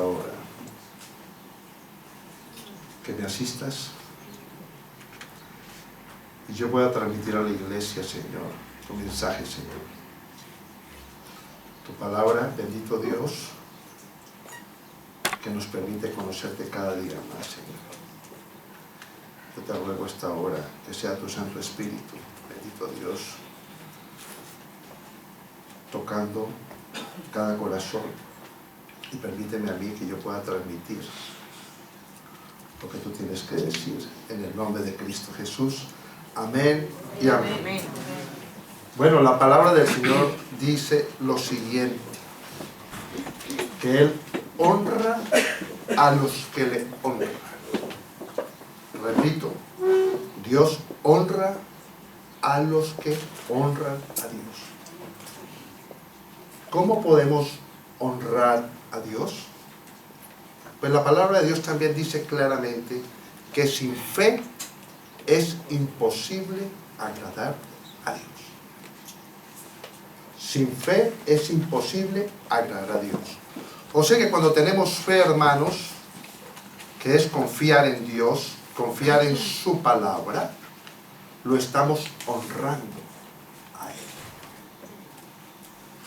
hora. Que me asistas y yo voy a transmitir a la iglesia, Señor, tu mensaje, Señor. Tu palabra, bendito Dios, que nos permite conocerte cada día más, Señor. Yo te ruego esta hora que sea tu Santo Espíritu, bendito Dios, tocando cada corazón, y permíteme a mí que yo pueda transmitir lo que tú tienes que decir, en el nombre de Cristo Jesús. Amén y amén. Amén. Bueno, la palabra del Señor dice lo siguiente, que Él honra a los que le honran. Repito, Dios honra a los que honran a Dios. ¿Cómo podemos honrar a Dios? Pues la palabra de Dios también dice claramente que sin fe es imposible agradar a Dios. Sin fe es imposible agradar a Dios. O sea que cuando tenemos fe, hermanos, que es confiar en Dios, confiar en su palabra, lo estamos honrando a Él.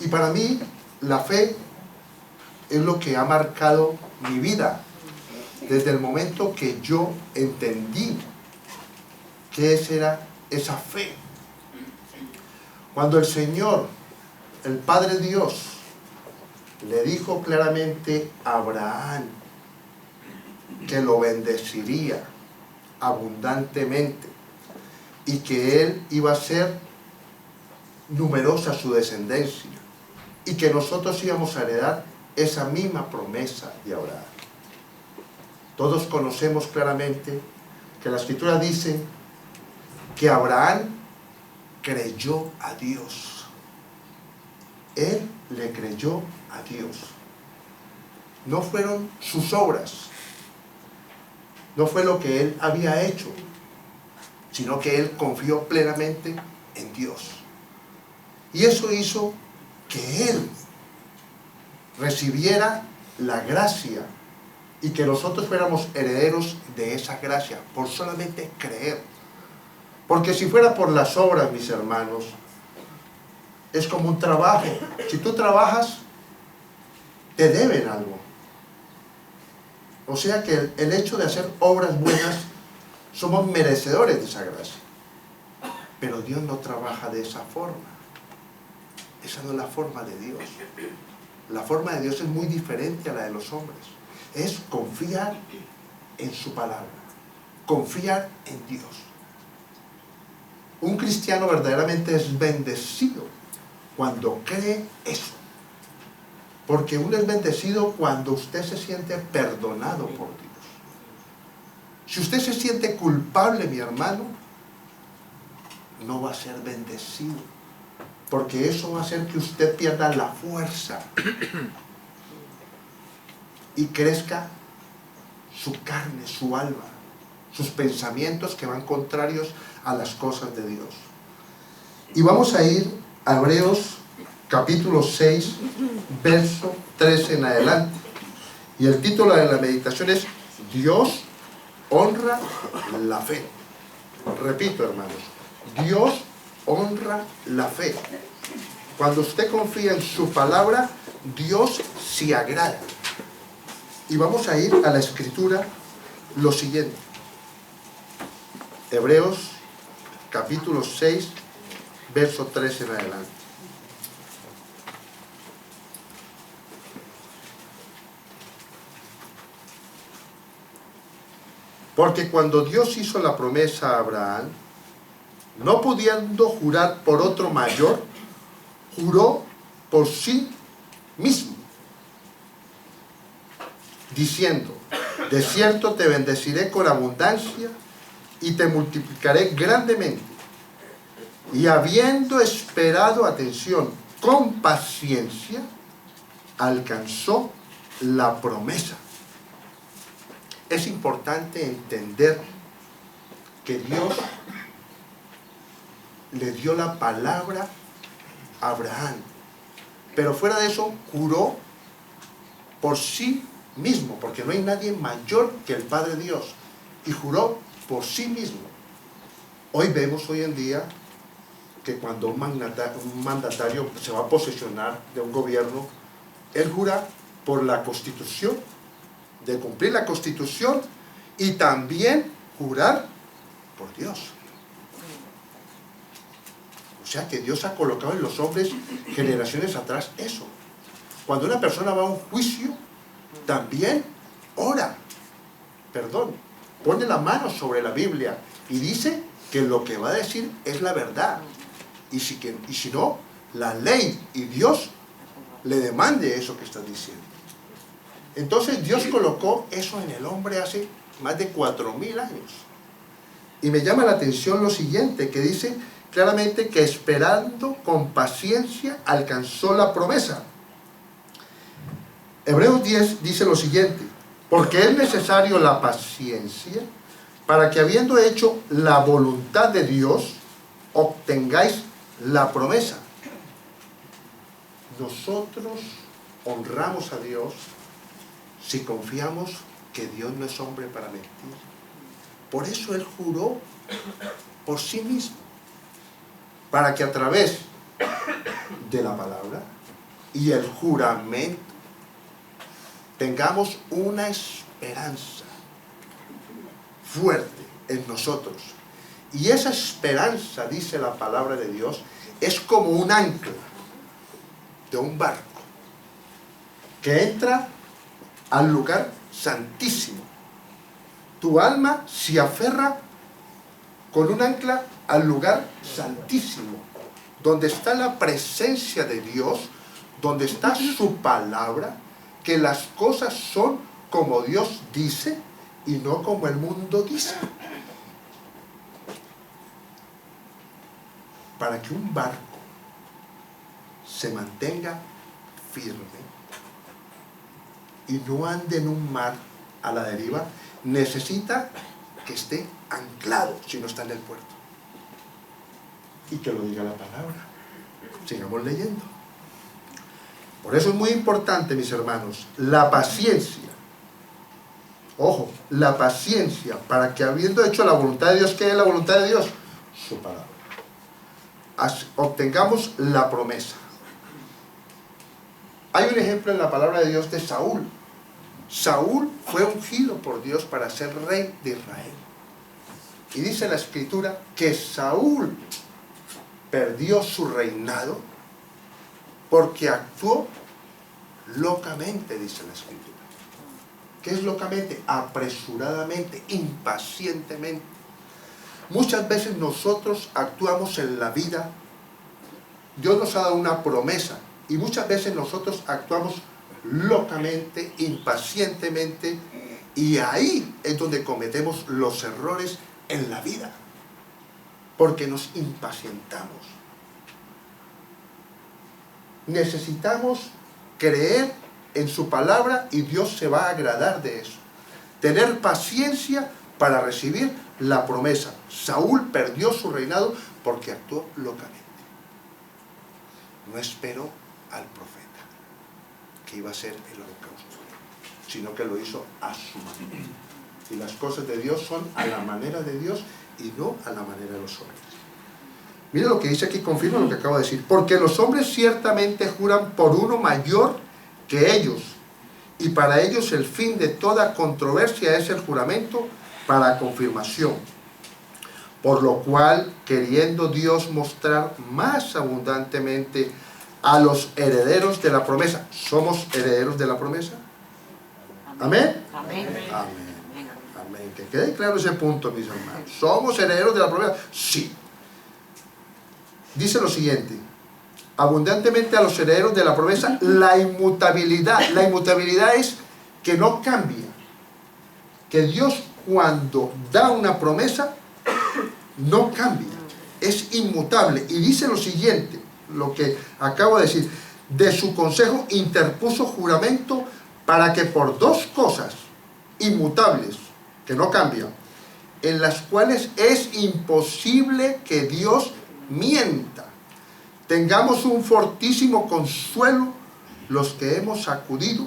Y para mí, la fe es lo que ha marcado mi vida desde el momento que yo entendí que era esa fe. Cuando el Señor, el Padre Dios, le dijo claramente a Abraham que lo bendeciría abundantemente y que él iba a ser numerosa su descendencia y que nosotros íbamos a heredar esa misma promesa de Abraham. Todos conocemos claramente que la Escritura dice que Abraham creyó a Dios. Él le creyó a Dios. No fueron sus obras, no fue lo que él había hecho, sino que él confió plenamente en Dios. Y eso hizo que él recibiera la gracia y que nosotros fuéramos herederos de esa gracia por solamente creer. Porque si fuera por las obras, mis hermanos, es como un trabajo. Si tú trabajas, te deben algo. O sea que el hecho de hacer obras buenas, somos merecedores de esa gracia. Pero Dios no trabaja de esa forma. Esa no es la forma de Dios. La forma de Dios es muy diferente a la de los hombres. Es confiar en su palabra. Confiar en Dios. Un cristiano verdaderamente es bendecido cuando cree eso. Porque uno es bendecido cuando usted se siente perdonado por Dios. Si usted se siente culpable, mi hermano, no va a ser bendecido. Porque eso va a hacer que usted pierda la fuerza y crezca su carne, su alma, sus pensamientos que van contrarios a las cosas de Dios. Y vamos a ir a Hebreos capítulo 6, verso 13 en adelante. Y el título de la meditación es Dios honra la fe. Repito, hermanos, Dios honra la fe. Cuando usted confía en su palabra, Dios se agrada. Y vamos a ir a la Escritura lo siguiente. Hebreos capítulo 6, verso 13 en adelante. Porque cuando Dios hizo la promesa a Abraham, no pudiendo jurar por otro mayor, juró por sí mismo, diciendo: de cierto te bendeciré con abundancia y te multiplicaré grandemente. Y habiendo esperado, atención, con paciencia, alcanzó la promesa. Es importante entender que Dios le dio la palabra a Abraham, pero fuera de eso juró por sí mismo, porque no hay nadie mayor que el Padre Dios, y juró por sí mismo. Hoy vemos hoy en día que cuando un mandatario se va a posesionar de un gobierno, él jura por la Constitución, de cumplir la Constitución, y también jurar por Dios. O sea que Dios ha colocado en los hombres generaciones atrás eso. Cuando una persona va a un juicio, también ora, pone la mano sobre la Biblia y dice que lo que va a decir es la verdad. Y si no, la ley y Dios le demande eso que está diciendo. Entonces Dios colocó eso en el hombre hace más de 4000 años. Y me llama la atención lo siguiente, que dice claramente que esperando con paciencia alcanzó la promesa. Hebreos 10 dice lo siguiente: porque es necesario la paciencia para que, habiendo hecho la voluntad de Dios, obtengáis la promesa. Nosotros honramos a Dios si confiamos que Dios no es hombre para mentir. Por eso Él juró por sí mismo, para que a través de la palabra y el juramento tengamos una esperanza fuerte en nosotros. Y esa esperanza, dice la palabra de Dios, es como un ancla de un barco que entra al lugar santísimo. Tu alma se aferra con un ancla al lugar santísimo, donde está la presencia de Dios, donde está su palabra, que las cosas son como Dios dice y no como el mundo dice. Para que un barco se mantenga firme y no ande en un mar a la deriva, necesita que esté anclado, si no está en el puerto. Y que lo diga la palabra. Sigamos leyendo. Por eso es muy importante, mis hermanos, la paciencia. Ojo, la paciencia, para que, habiendo hecho la voluntad de Dios, ¿qué es la voluntad de Dios? Su palabra. Obtengamos la promesa. Hay un ejemplo en la palabra de Dios de Saúl. Saúl fue ungido por Dios para ser rey de Israel. Y dice la Escritura que Saúl perdió su reinado porque actuó locamente, dice la Escritura. ¿Qué es locamente? Apresuradamente, impacientemente. Muchas veces nosotros actuamos en la vida, Dios nos ha dado una promesa, y muchas veces nosotros actuamos locamente, impacientemente, y ahí es donde cometemos los errores en la vida, porque nos impacientamos. Necesitamos creer en su palabra y Dios se va a agradar de eso. Tener paciencia para recibir la promesa. Saúl perdió su reinado porque actuó locamente. No esperó al profeta que iba a ser el holocausto, sino que lo hizo a su manera. Y las cosas de Dios son a la manera de Dios y no a la manera de los hombres. Mira lo que dice aquí, confirma lo que acabo de decir. Porque los hombres ciertamente juran por uno mayor que ellos, y para ellos el fin de toda controversia es el juramento para confirmación. Por lo cual, queriendo Dios mostrar más abundantemente a los herederos de la promesa. ¿Somos herederos de la promesa? ¿Amén? Amén. Amén. Amén. Que quede claro ese punto, mis hermanos. ¿Somos herederos de la promesa? Sí. Dice lo siguiente: abundantemente a los herederos de la promesa, la inmutabilidad. La inmutabilidad es que no cambia. Que Dios, cuando da una promesa, no cambia. Es inmutable. Y dice lo siguiente, lo que acabo de decir: de su consejo interpuso juramento para que por dos cosas inmutables, que no cambian, en las cuales es imposible que Dios mienta, tengamos un fortísimo consuelo los que hemos acudido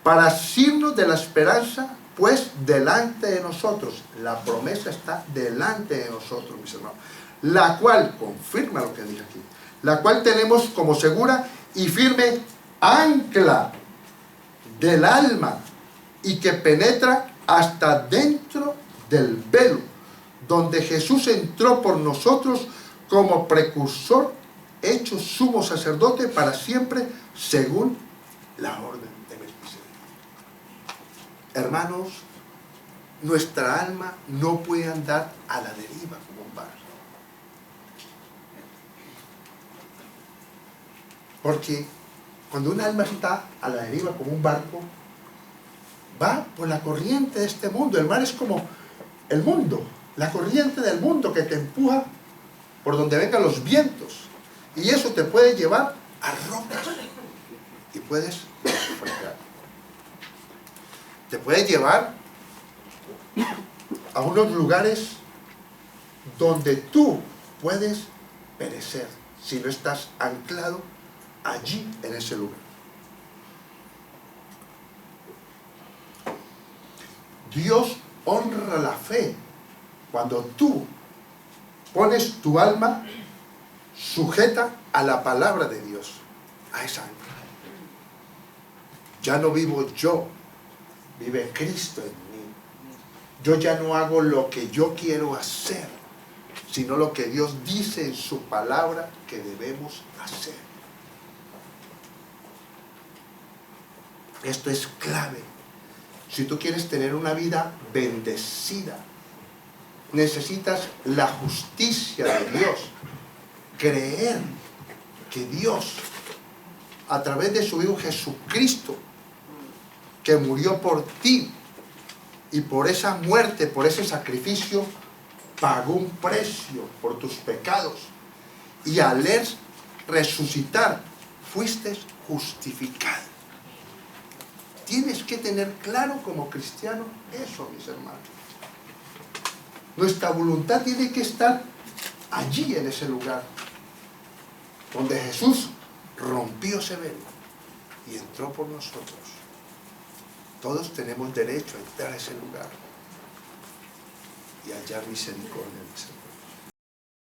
para asirnos de la esperanza, pues delante de nosotros. La promesa está delante de nosotros, mis hermanos. La cual, confirma lo que dice aquí, la cual tenemos como segura y firme ancla del alma, y que penetra hasta dentro del velo, donde Jesús entró por nosotros como precursor, hecho sumo sacerdote para siempre, según la orden de Melquisedec. Hermanos, nuestra alma no puede andar a la deriva como un barco. Porque cuando un alma está a la deriva como un barco, va por la corriente de este mundo. El mar es como el mundo, la corriente del mundo que te empuja por donde vengan los vientos. Y eso te puede llevar a rocas y puedes naufragar. Te puede llevar a unos lugares donde tú puedes perecer si no estás anclado allí en ese lugar. Dios honra la fe cuando tú pones tu alma sujeta a la palabra de Dios, a esa ancla. Ya no vivo yo, vive Cristo en mí. Yo ya no hago lo que yo quiero hacer, sino lo que Dios dice en su palabra que debemos hacer. Esto es clave. Si tú quieres tener una vida bendecida, necesitas la justicia de Dios. Creer que Dios, a través de su Hijo Jesucristo, que murió por ti, y por esa muerte, por ese sacrificio, pagó un precio por tus pecados. Y al él resucitar, fuiste justificado. Tienes que tener claro como cristiano eso, mis hermanos. Nuestra voluntad tiene que estar allí, en ese lugar, donde Jesús rompió ese velo y entró por nosotros. Todos tenemos derecho a entrar a ese lugar y hallar misericordia, mis hermanos.